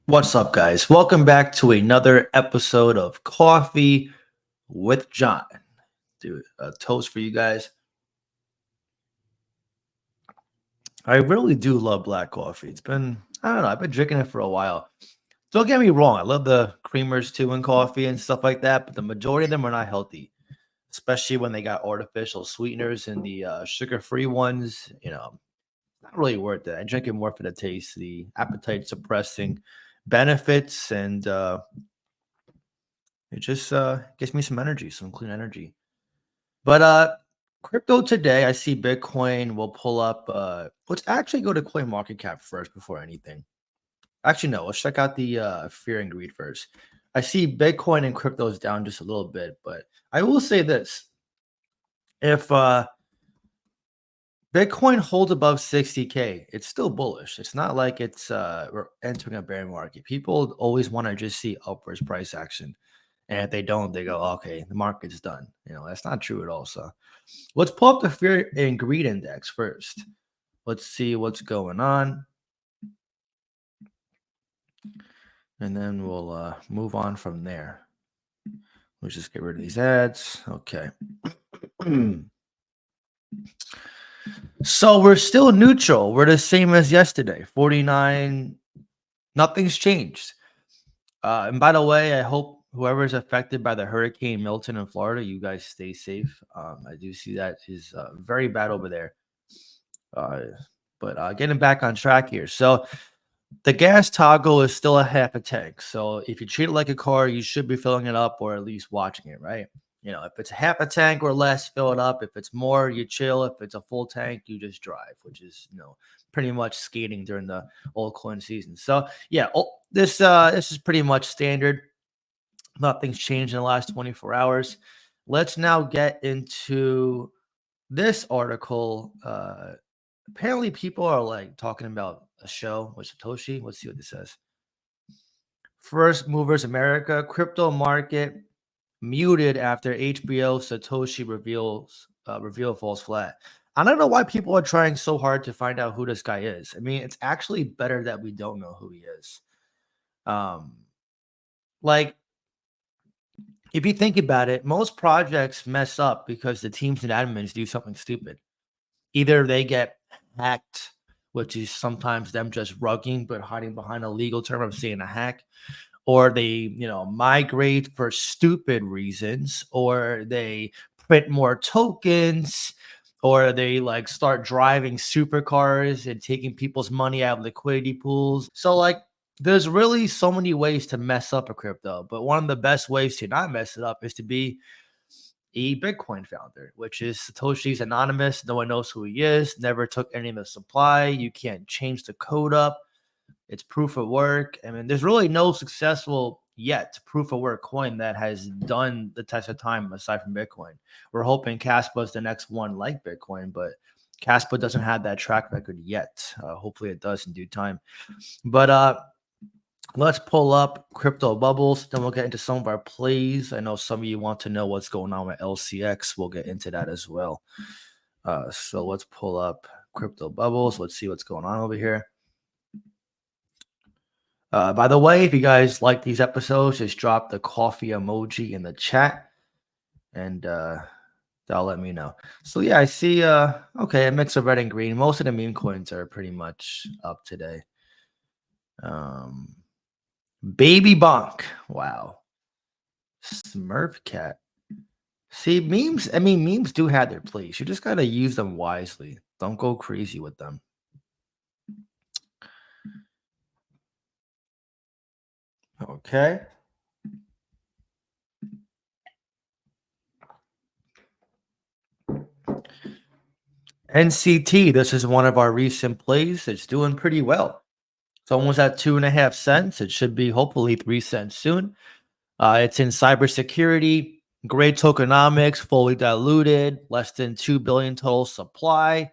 What's up, guys? Welcome back to another episode of Coffee with John. Do a toast for you guys. I really do love black coffee. I don't know, I've been drinking it for a while. Don't get me wrong, I love the creamers too in coffee and stuff like that, but the majority of them are not healthy, especially when they got artificial sweeteners and the sugar free ones. Not really worth it. I drink it more for the taste, the appetite suppressing benefits, and it just gives me some energy, some clean energy. But crypto today, I see Bitcoin will pull up. Let's actually go to Coin Market Cap first before anything. Actually, no, let's check out the fear and greed first. I see Bitcoin and crypto is down just a little bit, but I will say this: if Bitcoin holds above 60K, it's still bullish. It's not like we're entering a bear market. People always want to just see upwards price action. And if they don't, they go, okay, the market's done. That's not true at all. So let's pull up the fear and greed index first. Let's see what's going on. And then we'll move on from there. Let's just get rid of these ads. Okay. So we're still neutral. We're the same as yesterday. 49. Nothing's changed. And by the way, I hope whoever is affected by the Hurricane Milton in Florida, you guys stay safe. I do see that is very bad over there. But getting back on track here. So the gas toggle is still a half a tank. So if you treat it like a car, you should be filling it up or at least watching it, right? If it's half a tank or less, fill it up. If it's more, you chill. If it's a full tank, you just drive, which is, pretty much skating during the old coin season. So yeah, this is pretty much standard. Nothing's changed in the last 24 hours. Let's now get into this article. Apparently people are like talking about a show with Satoshi. Let's see what this says. First Movers America crypto market muted after HBO Satoshi reveal falls flat. I don't know why people are trying so hard to find out who this guy is. I mean, it's actually better that we don't know who he is. Like, if you think about it, most projects mess up because the teams and admins do something stupid. Either they get hacked, which is sometimes them just rugging but hiding behind a legal term of saying a hack, or they, migrate for stupid reasons, or they print more tokens, or they like start driving supercars and taking people's money out of liquidity pools. So like there's really so many ways to mess up a crypto, but one of the best ways to not mess it up is to be a Bitcoin founder, which is Satoshi's anonymous. No one knows who he is, never took any of the supply. You can't change the code up. It's proof of work. I mean, there's really no successful yet proof of work coin that has done the test of time aside from Bitcoin. We're hoping Caspa is the next one like Bitcoin, but Caspa doesn't have that track record yet. Hopefully it does in due time. But let's pull up crypto bubbles. Then we'll get into some of our plays. I know some of you want to know what's going on with LCX. We'll get into that as well. So let's pull up crypto bubbles. Let's see what's going on over here. By the way, if you guys like these episodes, just drop the coffee emoji in the chat and that'll let me know. So yeah, I see okay, a mix of red and green. Most of the meme coins are pretty much up today. Baby Bonk. Wow. Smurf Cat. See, memes do have their place. You just gotta use them wisely. Don't go crazy with them. Okay. NCT, this is one of our recent plays. It's doing pretty well. It's almost at 2.5 cents. It should be hopefully 3 cents soon. It's in cybersecurity, great tokenomics, fully diluted, less than 2 billion total supply.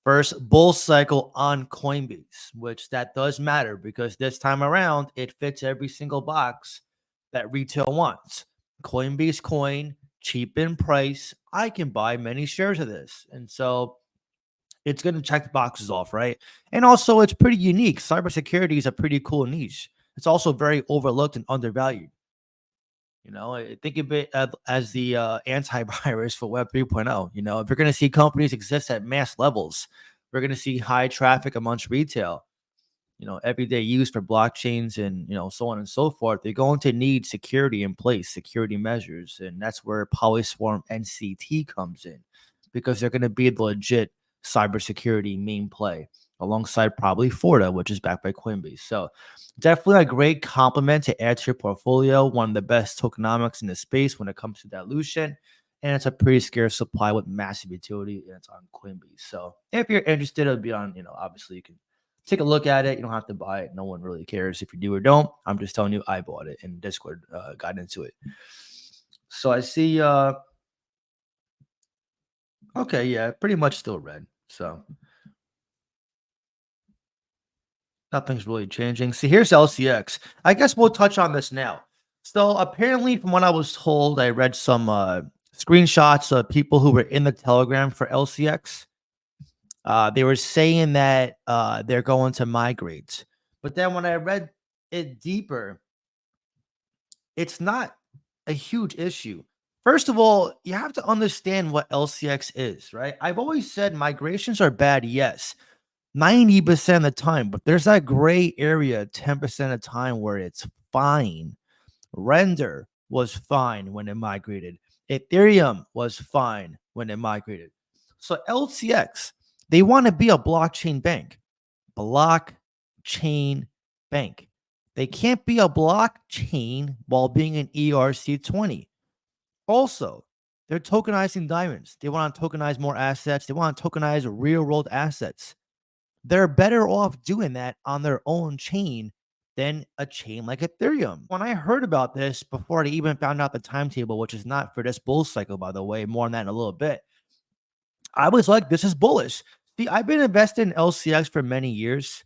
First bull cycle on Coinbase, which that does matter because this time around, it fits every single box that retail wants. Coinbase coin, cheap in price. I can buy many shares of this. And so it's going to check the boxes off, right? And also, it's pretty unique. Cybersecurity is a pretty cool niche. it's also very overlooked and undervalued. Think of it as the antivirus for Web 3.0. If you're going to see companies exist at mass levels, we're going to see high traffic amongst retail, everyday use for blockchains and, so on and so forth. They're going to need security in place, security measures. And that's where Polyswarm NCT comes in, because they're going to be the legit cybersecurity main play alongside probably Forta, which is backed by Coinbase. So definitely a great complement to add to your portfolio. One of the best tokenomics in the space when it comes to dilution. And it's a pretty scarce supply with massive utility, and it's on Coinbase. So if you're interested, it'll be on, obviously you can take a look at it. You don't have to buy it. No one really cares if you do or don't. I'm just telling you, I bought it and Discord got into it. So I see, okay, yeah, pretty much still red. So nothing's really changing. See, here's LCX. I guess we'll touch on this now. So apparently, from what I was told, I read some screenshots of people who were in the Telegram for LCX. They were saying that they're going to migrate. But then when I read it deeper, it's not a huge issue. First of all, you have to understand what LCX is, right? I've always said migrations are bad, yes, 90% of the time, but there's that gray area 10% of the time where it's fine. Render was fine when it migrated. Ethereum was fine when it migrated. So LCX, they want to be a blockchain bank. Blockchain bank. They can't be a blockchain while being an ERC20. Also, they're tokenizing diamonds. They want to tokenize more assets. They want to tokenize real world assets. They're better off doing that on their own chain than a chain like Ethereum. When I heard about this before I even found out the timetable, which is not for this bull cycle, by the way, more on that in a little bit, I was like, this is bullish. See, I've been invested in LCX for many years.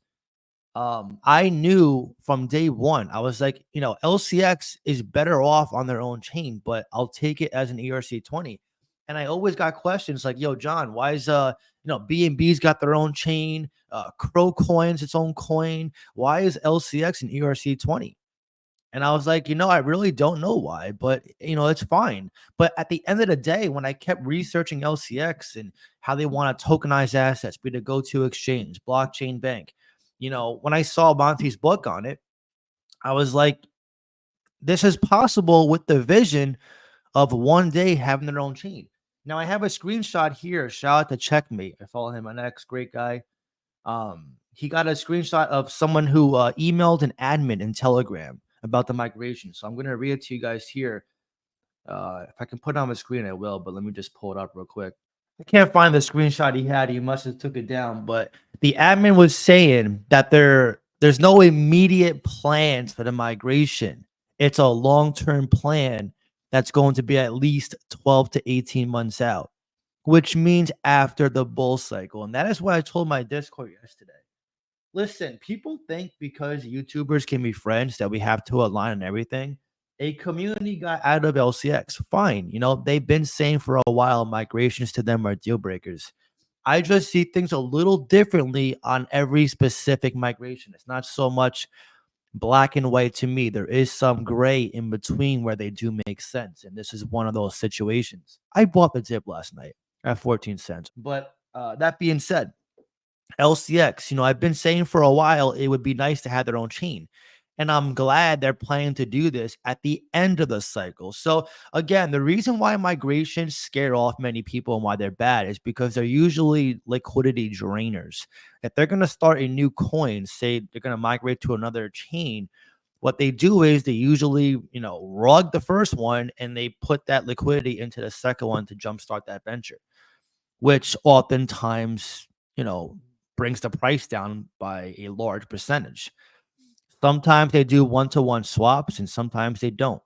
I knew from day one, I was like, LCX is better off on their own chain, but I'll take it as an ERC20. And I always got questions like, yo, John, why is BNB's got their own chain, Crow Coins its own coin. Why is LCX an ERC20? And I was like, I really don't know why, but it's fine. But at the end of the day, when I kept researching LCX and how they want to tokenize assets, be the go-to exchange, blockchain bank, when I saw Monty's book on it, I was like, this is possible with the vision of one day having their own chain. Now I have a screenshot here. Shout out to Checkmate. I follow him on X, great guy. He got a screenshot of someone who emailed an admin in Telegram about the migration. So I'm going to read it to you guys here. If I can put it on the screen, I will, but let me just pull it up real quick. I can't find the screenshot he had. He must have took it down, but the admin was saying that there's no immediate plans for the migration. It's a long-term plan that's going to be at least 12 to 18 months out, which means after the bull cycle. And that is what I told my Discord yesterday. Listen, people think because YouTubers can be friends that we have to align on everything. A community got out of LCX. Fine. They've been saying for a while migrations to them are deal breakers. I just see things a little differently on every specific migration. It's not so much black and white to me. There is some gray in between where they do make sense. And this is one of those situations. I bought the dip last night at 14 cents. But that being said, LCX, I've been saying for a while it would be nice to have their own chain. And I'm glad they're planning to do this at the end of the cycle. So, again, the reason why migrations scare off many people and why they're bad is because they're usually liquidity drainers. If they're going to start a new coin, say they're going to migrate to another chain, what they do is they usually, rug the first one and they put that liquidity into the second one to jumpstart that venture, which oftentimes, brings the price down by a large percentage. Sometimes they do one-to-one swaps and sometimes they don't.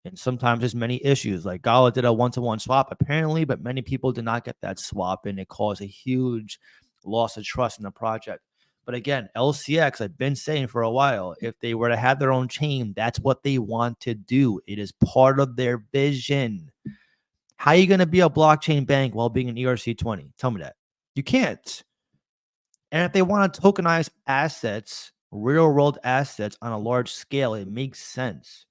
And sometimes there's many issues. Like Gala did a one-to-one swap apparently, but many people did not get that swap and it caused a huge loss of trust in the project. But again, LCX, I've been saying for a while, if they were to have their own chain, that's what they want to do. It is part of their vision. How are you going to be a blockchain bank while being an ERC20? Tell me that. You can't. And if they want to tokenize assets, real world assets on a large scale, it makes sense.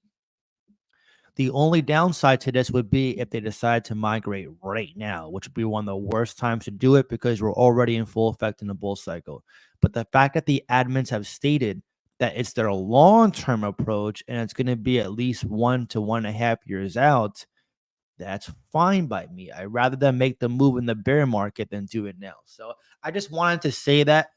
The only downside to this would be if they decide to migrate right now, which would be one of the worst times to do it because we're already in full effect in the bull cycle. But the fact that the admins have stated that it's their long term approach and it's going to be at least 1 to 1.5 years out, that's fine by me. I'd rather them make the move in the bear market than do it now. So I just wanted to say that,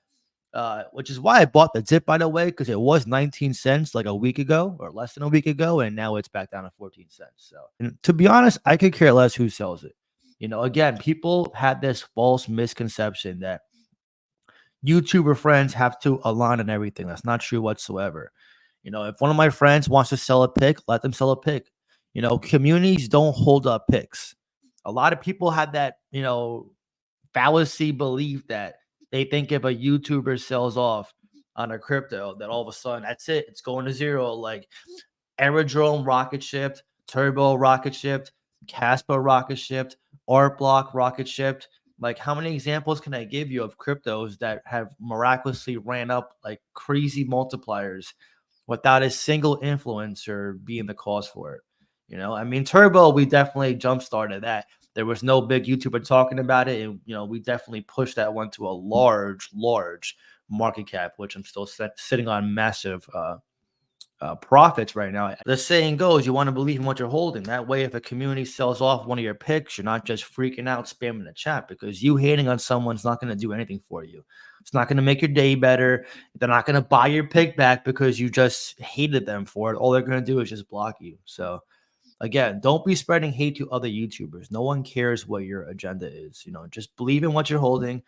which is why I bought the dip, by the way, because it was 19 cents like a week ago or less than a week ago, and now it's back down to 14 cents. So, and to be honest, I could care less who sells it. Again, people had this false misconception that YouTuber friends have to align on everything. That's not true whatsoever. If one of my friends wants to sell a pick, let them sell a pick. Communities don't hold up picks. A lot of people had that, fallacy belief that they think if a YouTuber sells off on a crypto, that all of a sudden that's it, it's going to zero. Like Aerodrome rocket shipped, Turbo rocket shipped, Casper rocket shipped, Art Block rocket shipped. Like, how many examples can I give you of cryptos that have miraculously ran up like crazy multipliers without a single influencer being the cause for it? I mean, Turbo, we definitely jump started that. There was no big YouTuber talking about it, and we definitely pushed that one to a large, large market cap, which I'm still sitting on massive profits right now. The saying goes, you want to believe in what you're holding. That way, if a community sells off one of your picks, you're not just freaking out, spamming the chat, because you hating on someone's not going to do anything for you. It's not going to make your day better. They're not going to buy your pick back because you just hated them for it. All they're going to do is just block you. So again, don't be spreading hate to other YouTubers. No one cares what your agenda is. Just believe in what you're holding,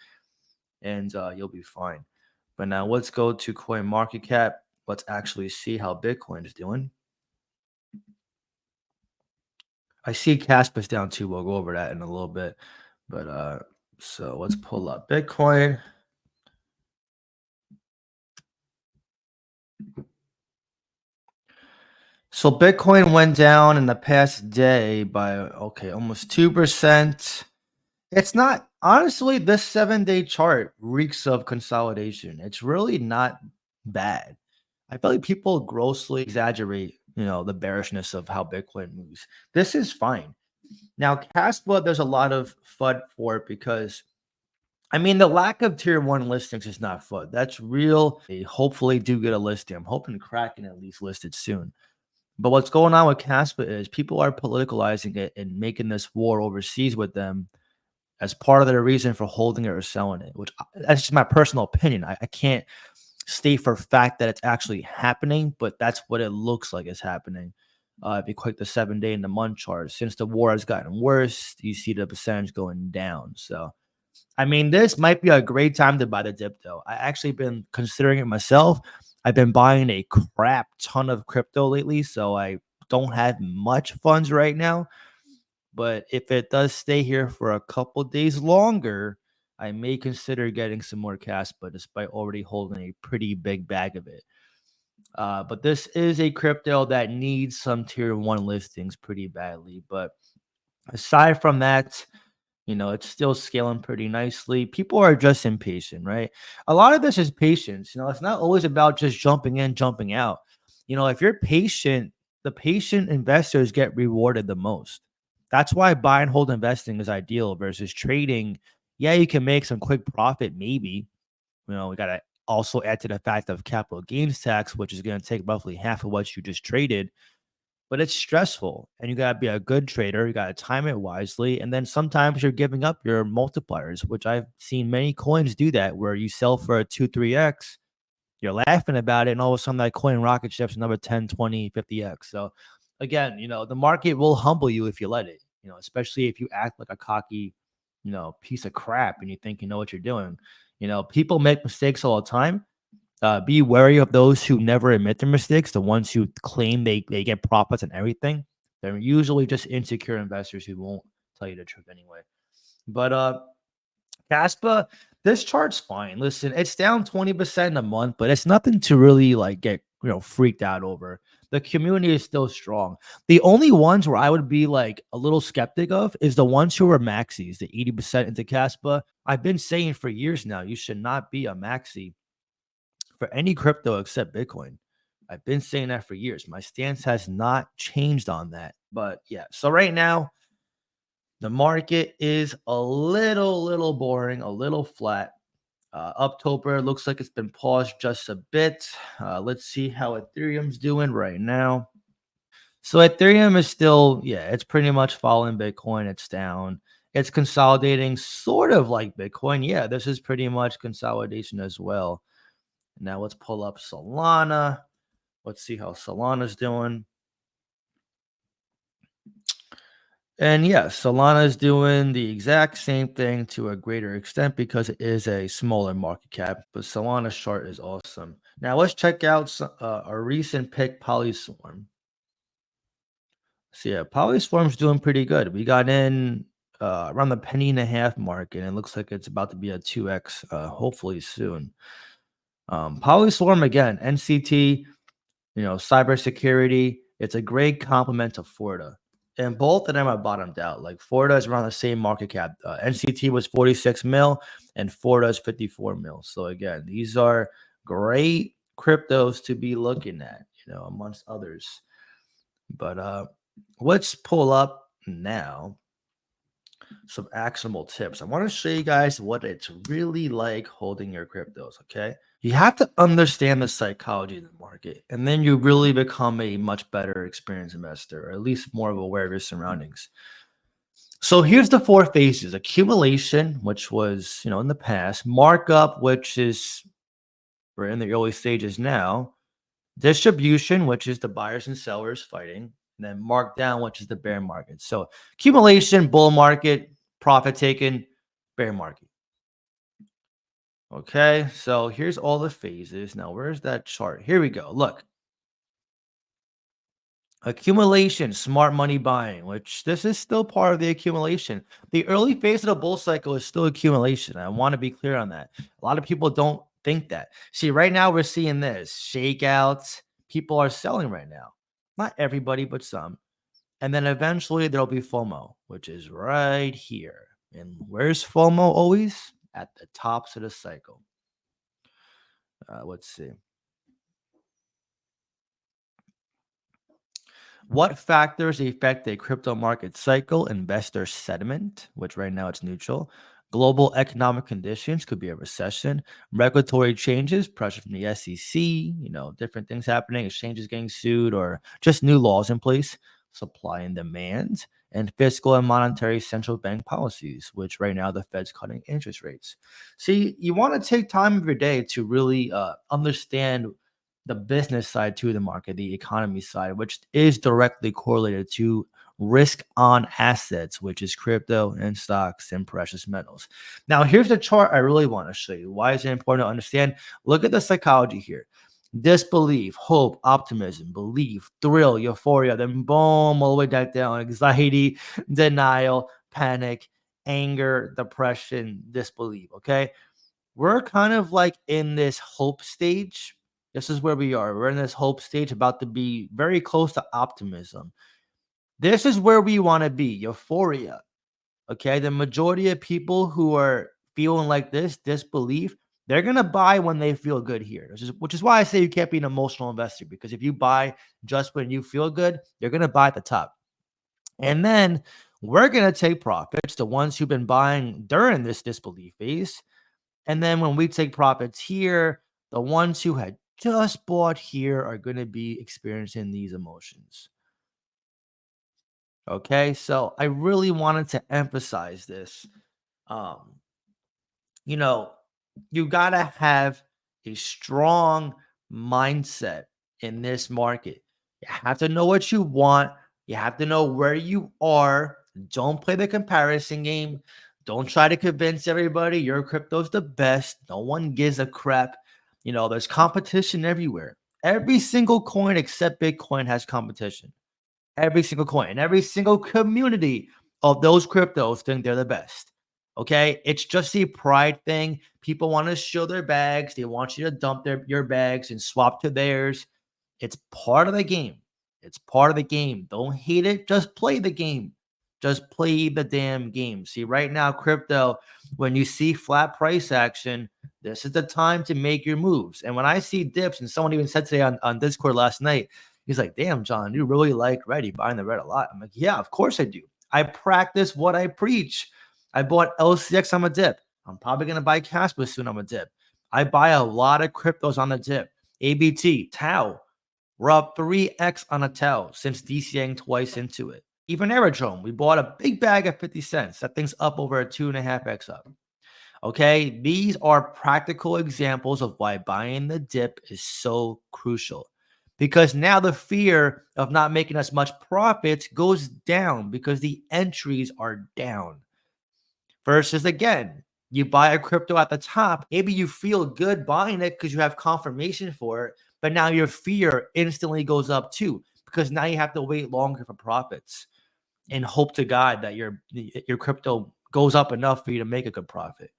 and you'll be fine. But now let's go to Coin Market Cap. Let's actually see how Bitcoin is doing. I see Casper's down too. We'll go over that in a little bit. But so let's pull up Bitcoin. So Bitcoin went down in the past day by almost 2%. It's not, honestly, this 7-day chart reeks of consolidation. It's really not bad. I feel like people grossly exaggerate, the bearishness of how Bitcoin moves. This is fine. Now, Caspa, there's a lot of FUD for it because, I mean, the lack of tier one listings is not FUD. That's real. They hopefully do get a listing. I'm hoping Kraken at least listed soon. But what's going on with Caspa is people are politicalizing it and making this war overseas with them as part of their reason for holding it or selling it, which that's just my personal opinion. I can't state for a fact that it's actually happening, but that's what it looks like is happening. If you click the 7-day and the month chart, since the war has gotten worse, you see the percentage going down. So, I mean, this might be a great time to buy the dip, though. I actually been considering it myself. I've been buying a crap ton of crypto lately, so I don't have much funds right now. But if it does stay here for a couple days longer, I may consider getting some more cash, but despite already holding a pretty big bag of it. But this is a crypto that needs some tier one listings pretty badly. But aside from that, it's still scaling pretty nicely. People are just impatient, right? A lot of this is patience. It's not always about just jumping in, jumping out. If you're patient, the patient investors get rewarded the most. That's why buy and hold investing is ideal versus trading. Yeah, you can make some quick profit, maybe. We got to also add to the fact of capital gains tax, which is going to take roughly half of what you just traded, but it's stressful and you got to be a good trader. You got to time it wisely. And then sometimes you're giving up your multipliers, which I've seen many coins do that, where you sell for a 2, 3x, you're laughing about it. And all of a sudden that coin rocket ships another 10, 20, 50x. So again, the market will humble you if you let it, especially if you act like a cocky, piece of crap and you think you know what you're doing. People make mistakes all the time. Be wary of those who never admit their mistakes, the ones who claim they get profits and everything. They're usually just insecure investors who won't tell you the truth anyway. But Caspa, this chart's fine. Listen, it's down 20% a month, but it's nothing to really like get freaked out over. The community is still strong. The only ones where I would be like a little skeptic of is the ones who are maxis, the 80% into Caspa. I've been saying for years now, you should not be a maxi for any crypto except Bitcoin. I've been saying that for years. My stance has not changed on that. But yeah, so right now, the market is a little boring, a little flat. October looks like it's been paused just a bit. Let's see how Ethereum's doing right now. So Ethereum is still, yeah, it's pretty much following Bitcoin. It's down. It's consolidating sort of like Bitcoin. Yeah, this is pretty much consolidation as well. Now let's pull up Solana. Let's see how Solana's doing. And yeah, Solana is doing the exact same thing to a greater extent because it is a smaller market cap. But Solana's chart is awesome. Now let's check out a recent pick, Polyswarm. So yeah, Polyswarm's doing pretty good. We got in around the penny and a half mark, and it looks like it's about to be a 2x hopefully soon. Polyswarm again, NCT, cybersecurity. It's a great complement to Forta. And both of them are bottomed out. Like Forta is around the same market cap. NCT was 46 mil and Forta is 54 mil. So again, these are great cryptos to be looking at, amongst others. But let's pull up now some actionable tips. I want to show you guys what it's really like holding your cryptos, okay? You have to understand the psychology of the market, and then you really become a much better experienced investor, or at least more aware of your surroundings. So here's the four phases: accumulation, which was, in the past; markup, which is we're in the early stages now; distribution, which is the buyers and sellers fighting; and then markdown, which is the bear market. So accumulation, bull market; profit taken, bear market. Okay, so here's all the phases. Now, where's that chart? Here we go. Look, accumulation, smart money buying, which this is still part of the accumulation. The early phase of the bull cycle is still accumulation. I want to be clear on that. A lot of people don't think that. See, right now we're seeing this shakeouts. People are selling right now. Not everybody, but some. And then eventually there'll be FOMO, which is right here. And where's FOMO always? At the tops of the cycle. Let's see. What factors affect a crypto market cycle? Investor sentiment, which right now it's neutral. Global economic conditions could be a recession. Regulatory changes, pressure from the SEC, different things happening, exchanges getting sued, or just new laws in place. Supply and demand, and fiscal and monetary central bank policies, which right now the Fed's cutting interest rates. See, you want to take time of your day to really understand the business side to the market, the economy side, which is directly correlated to risk on assets, which is crypto and stocks and precious metals. Now, here's the chart I really want to show you. Why is it important to understand? Look at the psychology here: disbelief, hope, optimism, belief, thrill, euphoria, then boom, all the way back down: anxiety, denial, panic, anger, depression, disbelief. Okay. We're kind of like in this hope stage. This is where we are. We're in this hope stage, about to be very close to optimism. This is where we want to be: euphoria. Okay. The majority of people who are feeling like this, disbelief, they're going to buy when they feel good here, which is why I say you can't be an emotional investor, because if you buy just when you feel good, you're going to buy at the top. And then we're going to take profits, the ones who've been buying during this disbelief phase. And then when we take profits here, the ones who had just bought here are going to be experiencing these emotions. Okay. So I really wanted to emphasize this. Um, you know, you got to have a strong mindset in this market. You have to know what you want. You have to know where you are. Don't play the comparison game. Don't try to convince everybody your crypto's the best. No one gives a crap. There's competition everywhere. Every single coin except Bitcoin has competition. Every single coin, every single community of those cryptos think they're the best. Okay. It's just a pride thing. People want to show their bags. They want you to dump your bags and swap to theirs. It's part of the game. It's part of the game. Don't hate it. Just play the game. Just play the damn game. See, right now, crypto, when you see flat price action, This is the time to make your moves. And when I see dips, and someone even said today on Discord last night, he's like, damn, John, you really like red. You buying the red a lot. I'm like, yeah, of course I do. I practice what I preach. I bought LCX on a dip. I'm probably going to buy Casper soon on a dip. I buy a lot of cryptos on the dip. ABT, Tau. We're up 3x on a Tau since DCAing twice into it. Even Aerodrome, we bought a big bag at 50 cents. That thing's up over a 2.5x up. Okay, these are practical examples of why buying the dip is so crucial. Because now the fear of not making as much profits goes down because the entries are down. Versus again, you buy a crypto at the top, maybe you feel good buying it because you have confirmation for it, but now your fear instantly goes up too because now you have to wait longer for profits and hope to God that your crypto goes up enough for you to make a good profit.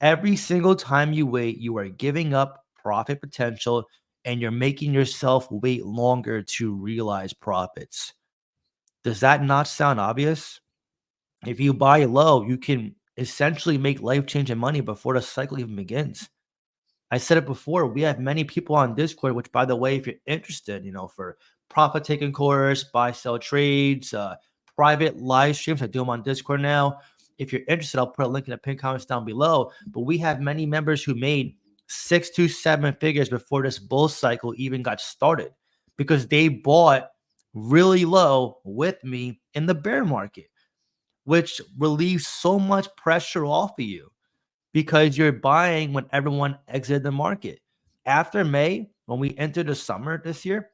Every single time you wait, you are giving up profit potential and you're making yourself wait longer to realize profits. Does that not sound obvious? If you buy low, you can essentially make life-changing money before the cycle even begins. I said it before, we have many people on Discord, which by the way, if you're interested, for profit taking course, buy, sell trades, private live streams, I do them on Discord now. If you're interested, I'll put a link in the pinned comments down below. But we have many members who made 6 to 7 figures before this bull cycle even got started because they bought really low with me in the bear market, which relieves so much pressure off of you because you're buying when everyone exited the market. After May, when we entered the summer this year,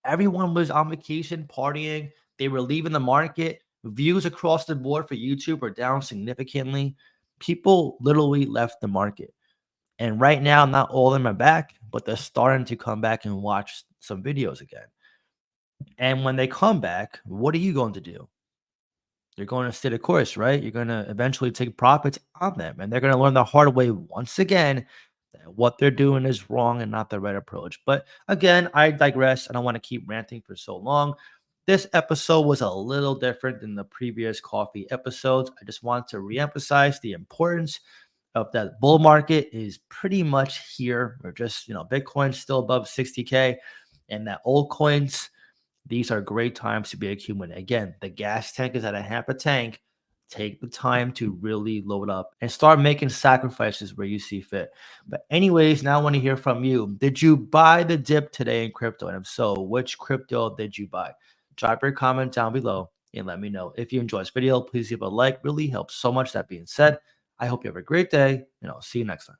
everyone was on vacation, partying. They were leaving the market. Views across the board for YouTube are down significantly. People literally left the market. And right now, not all of them are back, but they're starting to come back and watch some videos again. And when they come back, what are you going to do? You're going to stay the course, right? You're going to eventually take profits on them. And they're going to learn the hard way once again that what they're doing is wrong and not the right approach. But again, I digress. I don't want to keep ranting for so long. This episode was a little different than the previous coffee episodes. I just want to reemphasize the importance of that bull market is pretty much here. Or just, Bitcoin's still above 60K and that old coins, these are great times to be a human. Again, the gas tank is at a half a tank. Take the time to really load up and start making sacrifices where you see fit. But anyways, now I want to hear from you. Did you buy the dip today in crypto? And if so, which crypto did you buy? Drop your comment down below and let me know. If you enjoyed this video, please leave a like. Really helps so much. That being said, I hope you have a great day and I'll see you next time.